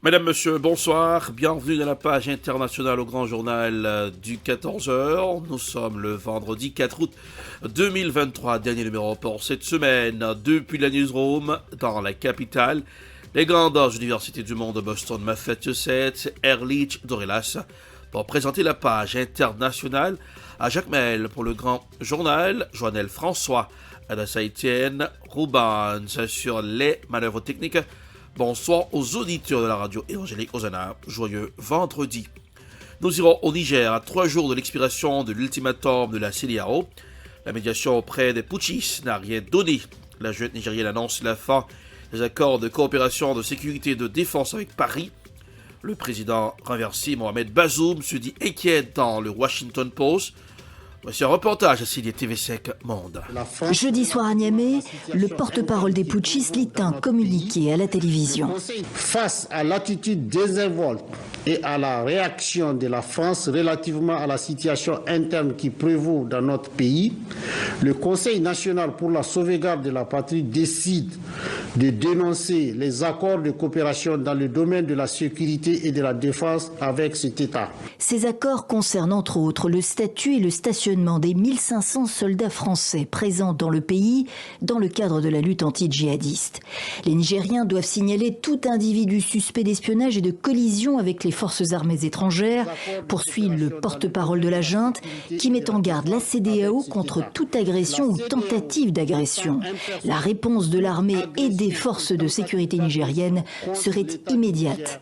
Mesdames, Messieurs, bonsoir. Bienvenue dans la page internationale au grand journal du 14h. Nous sommes le vendredi 4 août 2023, dernier numéro pour cette semaine. Depuis la newsroom, dans la capitale, les grandes universités du monde, Boston, Massachusetts, Ehrlich, Dorelas, pour présenter la page internationale à Jacques Mel pour le grand journal, Joannel François, Adassa Etienne, Roubans sur les manœuvres techniques. Bonsoir aux auditeurs de la radio évangélique Hosanna, joyeux vendredi. Nous irons au Niger à 3 jours de l'expiration de l'ultimatum de la CEDEAO. La médiation auprès des putschistes n'a rien donné. La junte nigérienne annonce la fin des accords de coopération de sécurité et de défense avec Paris. Le président renversé Mohamed Bazoum se dit inquiet dans le Washington Post. Voici un reportage signé TV5 Monde. Jeudi soir à Niamey, le porte-parole des putschistes lit un communiqué à la télévision. Face à l'attitude désinvolte et à la réaction de la France relativement à la situation interne qui prévaut dans notre pays, le Conseil national pour la sauvegarde de la patrie décide de dénoncer les accords de coopération dans le domaine de la sécurité et de la défense avec cet État. Ces accords concernent entre autres le statut et le stationnement des 1500 soldats français présents dans le pays dans le cadre de la lutte anti-djihadiste. Les Nigériens doivent signaler tout individu suspect d'espionnage et de collision avec les forces armées étrangères, poursuit le porte-parole de la junte, qui met en garde la CEDEAO contre toute agression ou tentative d'agression. La réponse de l'armée et des forces de sécurité nigériennes serait immédiate.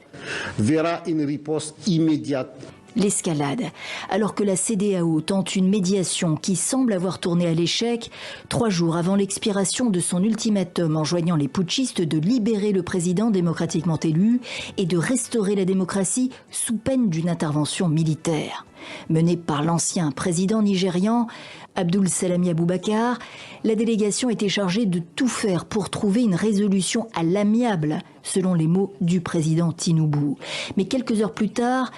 Verra une riposte immédiate. L'escalade. Alors que la CEDEAO tente une médiation qui semble avoir tourné à l'échec, 3 jours avant l'expiration de son ultimatum enjoignant les putschistes de libérer le président démocratiquement élu et de restaurer la démocratie sous peine d'une intervention militaire. Menée par l'ancien président nigérian, Abdul Salami Abubakar, la délégation était chargée de tout faire pour trouver une résolution à l'amiable, selon les mots du président Tinubu. Mais quelques heures plus tard,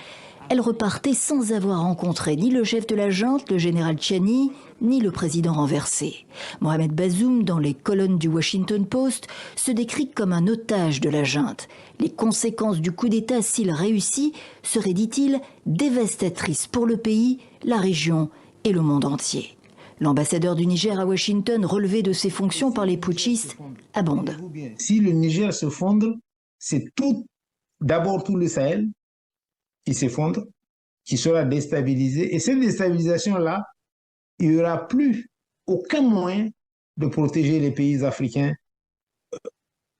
elle repartait sans avoir rencontré ni le chef de la junte, le général Tchiani, ni le président renversé. Mohamed Bazoum, dans les colonnes du Washington Post, se décrit comme un otage de la junte. Les conséquences du coup d'État, s'il réussit, seraient, dit-il, dévastatrices pour le pays, la région et le monde entier. L'ambassadeur du Niger à Washington, relevé de ses fonctions par les putschistes, abonde. Si le Niger se fonde, c'est d'abord tout le Sahel qui s'effondre, qui sera déstabilisé. Et cette déstabilisation-là, il n'y aura plus aucun moyen de protéger les pays africains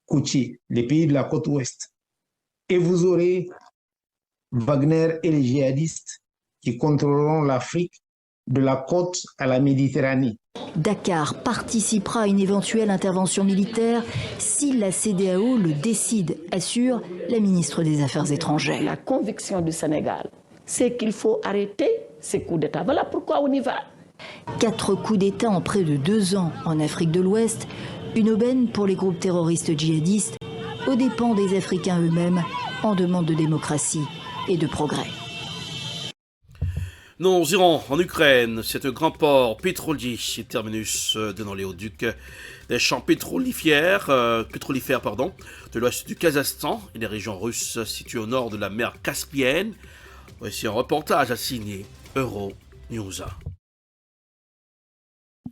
côtiers, les pays de la côte ouest. Et vous aurez Wagner et les djihadistes qui contrôleront l'Afrique de la côte à la Méditerranée. Dakar participera à une éventuelle intervention militaire si la CEDEAO le décide, assure la ministre des Affaires étrangères. La conviction du Sénégal, c'est qu'il faut arrêter ces coups d'État. Voilà pourquoi on y va. 4 coups d'État en près de 2 ans en Afrique de l'Ouest, une aubaine pour les groupes terroristes djihadistes, aux dépens des Africains eux-mêmes, en demande de démocratie et de progrès. Nous irons en Ukraine, c'est un grand port pétrolier, terminus de l'oléoduc des champs pétrolifères de l'ouest du Kazakhstan et des régions russes situées au nord de la mer Caspienne. Voici un reportage à signer Euronews.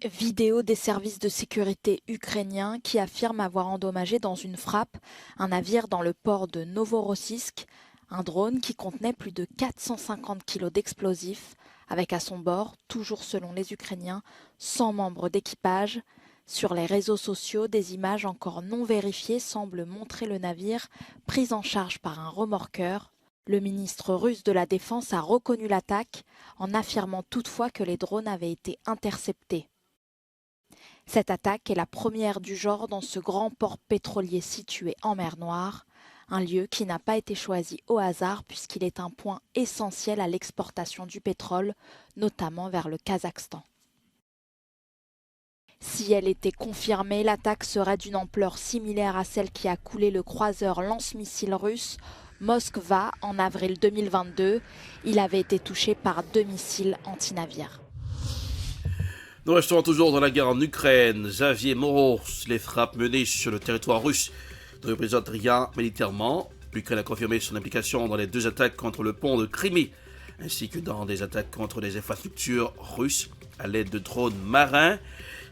Vidéo des services de sécurité ukrainiens qui affirment avoir endommagé dans une frappe un navire dans le port de Novorossiysk, un drone qui contenait plus de 450 kg d'explosifs, avec à son bord, toujours selon les Ukrainiens, 100 membres d'équipage. Sur les réseaux sociaux, des images encore non vérifiées semblent montrer le navire pris en charge par un remorqueur. Le ministre russe de la Défense a reconnu l'attaque, en affirmant toutefois que les drones avaient été interceptés. Cette attaque est la première du genre dans ce grand port pétrolier situé en mer Noire, un lieu qui n'a pas été choisi au hasard puisqu'il est un point essentiel à l'exportation du pétrole, notamment vers le Kazakhstan. Si elle était confirmée, l'attaque serait d'une ampleur similaire à celle qui a coulé le croiseur lance-missiles russe Moskva en avril 2022. Il avait été touché par 2 missiles antinavires. Nous restons toujours dans la guerre en Ukraine. Xavier Moreau, les frappes menées sur le territoire russe ne représentent rien militairement. L'Ukraine a confirmé son implication dans les 2 attaques contre le pont de Crimée, ainsi que dans des attaques contre les infrastructures russes à l'aide de drones marins.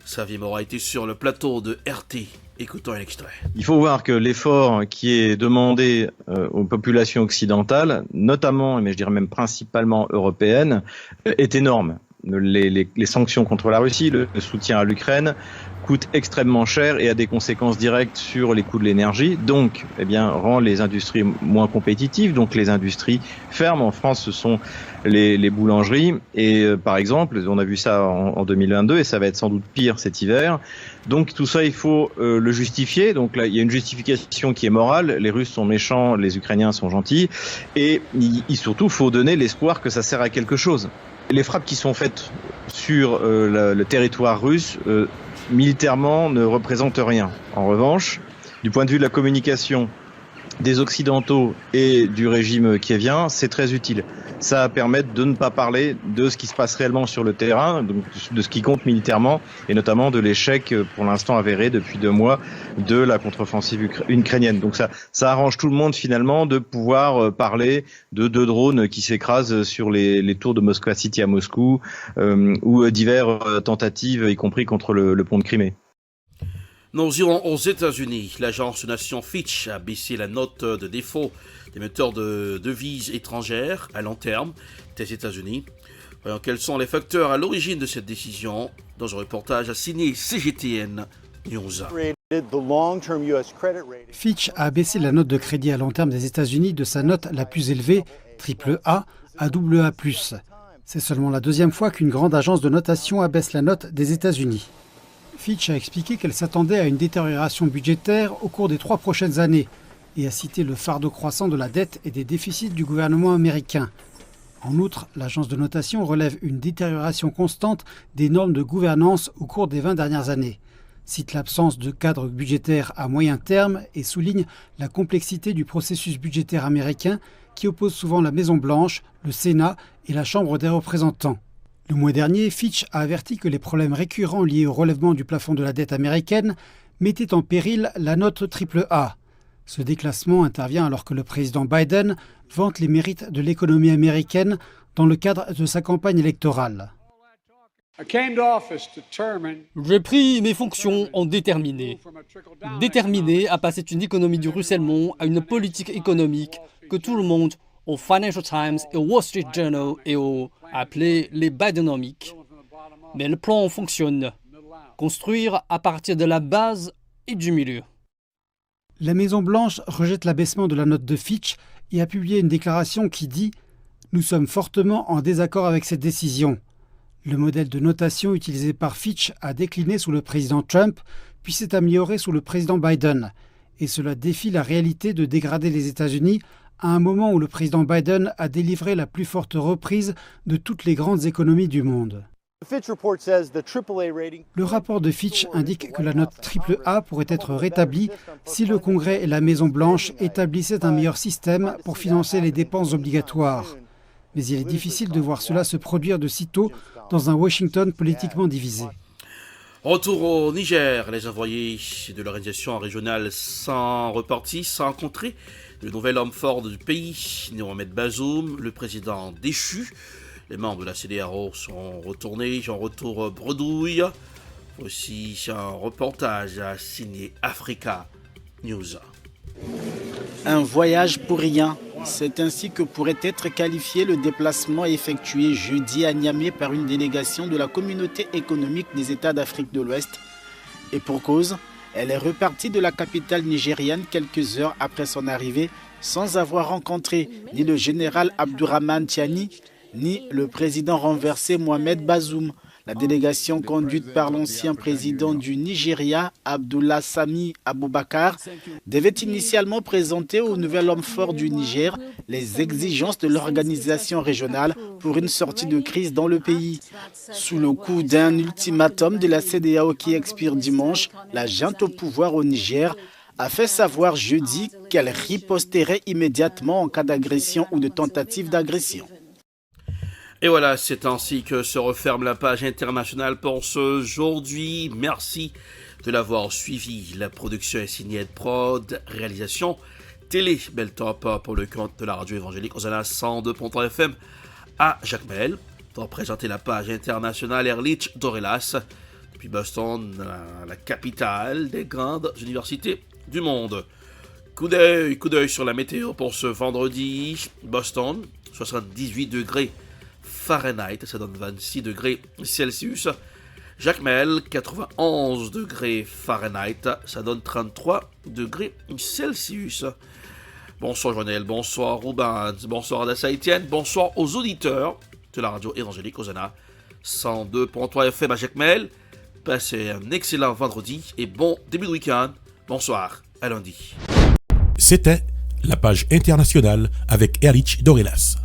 Xavier Moreau était sur le plateau de RT. Écoutons un extrait. Il faut voir que l'effort qui est demandé aux populations occidentales, notamment, mais je dirais même principalement européennes, est énorme. Les sanctions contre la Russie, le soutien à l'Ukraine coûte extrêmement cher et a des conséquences directes sur les coûts de l'énergie, donc rend les industries moins compétitives, donc les industries ferment. En France, ce sont les boulangeries et par exemple, on a vu ça en 2022 et ça va être sans doute pire cet hiver. Donc tout ça, il faut le justifier. Donc là, il y a une justification qui est morale. Les Russes sont méchants, les Ukrainiens sont gentils et surtout, faut donner l'espoir que ça sert à quelque chose. Les frappes qui sont faites sur le territoire russe, militairement, ne représentent rien. En revanche, du point de vue de la communication des Occidentaux et du régime kievien, c'est très utile. Ça va permettre de ne pas parler de ce qui se passe réellement sur le terrain, donc de ce qui compte militairement, et notamment de l'échec, pour l'instant avéré depuis 2 mois, de la contre-offensive ukrainienne. Donc ça arrange tout le monde finalement de pouvoir parler de 2 drones qui s'écrasent sur les tours de Moscow City à Moscou, ou diverses tentatives, y compris contre le pont de Crimée. Nous irons aux États-Unis. L'agence de Nations Fitch a baissé la note de défaut des metteurs de devises étrangères à long terme des États-Unis. Voyons quels sont les facteurs à l'origine de cette décision dans un reportage signé CGTN News. Fitch a baissé la note de crédit à long terme des États-Unis de sa note la plus élevée, AAA, à AA+. C'est seulement la 2e fois qu'une grande agence de notation abaisse la note des États-Unis. Fitch a expliqué qu'elle s'attendait à une détérioration budgétaire au cours des 3 prochaines années et a cité le fardeau croissant de la dette et des déficits du gouvernement américain. En outre, l'agence de notation relève une détérioration constante des normes de gouvernance au cours des 20 dernières années, cite l'absence de cadre budgétaire à moyen terme et souligne la complexité du processus budgétaire américain qui oppose souvent la Maison-Blanche, le Sénat et la Chambre des représentants. Le mois dernier, Fitch a averti que les problèmes récurrents liés au relèvement du plafond de la dette américaine mettaient en péril la note AAA. Ce déclassement intervient alors que le président Biden vante les mérites de l'économie américaine dans le cadre de sa campagne électorale. J'ai pris mes fonctions en déterminé. Déterminé à passer d'une économie du ruissellement à une politique économique que tout le monde, au Financial Times et au Wall Street Journal et au appelé les Bidenomiques. Mais le plan fonctionne. Construire à partir de la base et du milieu. La Maison-Blanche rejette l'abaissement de la note de Fitch et a publié une déclaration qui dit « Nous sommes fortement en désaccord avec cette décision ». Le modèle de notation utilisé par Fitch a décliné sous le président Trump, puis s'est amélioré sous le président Biden. Et cela défie la réalité de dégrader les États-Unis à un moment où le président Biden a délivré la plus forte reprise de toutes les grandes économies du monde. Le rapport de Fitch indique que la note AAA pourrait être rétablie si le Congrès et la Maison-Blanche établissaient un meilleur système pour financer les dépenses obligatoires. Mais il est difficile de voir cela se produire de sitôt dans un Washington politiquement divisé. Retour au Niger, les envoyés de l'organisation régionale sont repartis sans rencontrer le nouvel homme fort du pays, Mohamed Bazoum, le président déchu. Les membres de la CEDEAO sont retournés, en retour bredouille. Voici un reportage signé Africa News. Un voyage pour rien. C'est ainsi que pourrait être qualifié le déplacement effectué jeudi à Niamey par une délégation de la Communauté économique des États d'Afrique de l'Ouest. Et pour cause, elle est repartie de la capitale nigériane quelques heures après son arrivée sans avoir rencontré ni le général Abdourahmane Tiani, ni le président renversé Mohamed Bazoum. La délégation conduite par l'ancien président du Nigeria, Abdullah Sami Aboubakar, devait initialement présenter au nouvel homme fort du Niger les exigences de l'organisation régionale pour une sortie de crise dans le pays. Sous le coup d'un ultimatum de la CEDEAO qui expire dimanche, la junte au pouvoir au Niger a fait savoir jeudi qu'elle riposterait immédiatement en cas d'agression ou de tentative d'agression. Et voilà, c'est ainsi que se referme la page internationale pour ce aujourd'hui. Merci de l'avoir suivi. La production est signée Ed Prod, réalisation télé Bel Top pour le compte de la radio évangélique Hosanna 102.3 FM à Jacmel. Pour présenter la page internationale Erlich Dorelas, depuis Boston, la capitale des grandes universités du monde. Coup d'œil sur la météo pour ce vendredi. Boston, 78 degrés Fahrenheit, ça donne 26 degrés Celsius. Jacmel, 91 degrés Fahrenheit, ça donne 33 degrés Celsius. Bonsoir Jonel, bonsoir Rubens, bonsoir Adassa Etienne, bonsoir aux auditeurs de la radio évangélique Hosanna 102.3 FM à Jacmel. Passez un excellent vendredi et bon début de week-end. Bonsoir, à lundi. C'était la page internationale avec Erlich Dorelas.